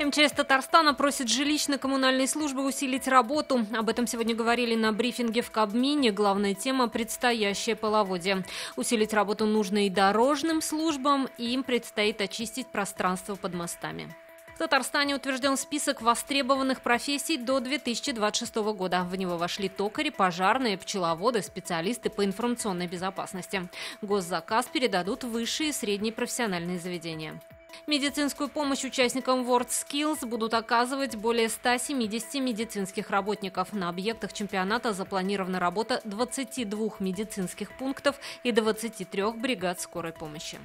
МЧС Татарстана просит жилищно-коммунальные службы усилить работу. Об этом сегодня говорили на брифинге в Кабмине. Главная тема – предстоящее половодье. Усилить работу нужно и дорожным службам, и им предстоит очистить пространство под мостами. В Татарстане утвержден список востребованных профессий до 2026 года. В него вошли токари, пожарные, пчеловоды, специалисты по информационной безопасности. Госзаказ передадут высшие и средние профессиональные заведения. Медицинскую помощь участникам WorldSkills будут оказывать более 170 медицинских работников. На объектах чемпионата запланирована работа 22 медицинских пунктов и 23 бригад скорой помощи.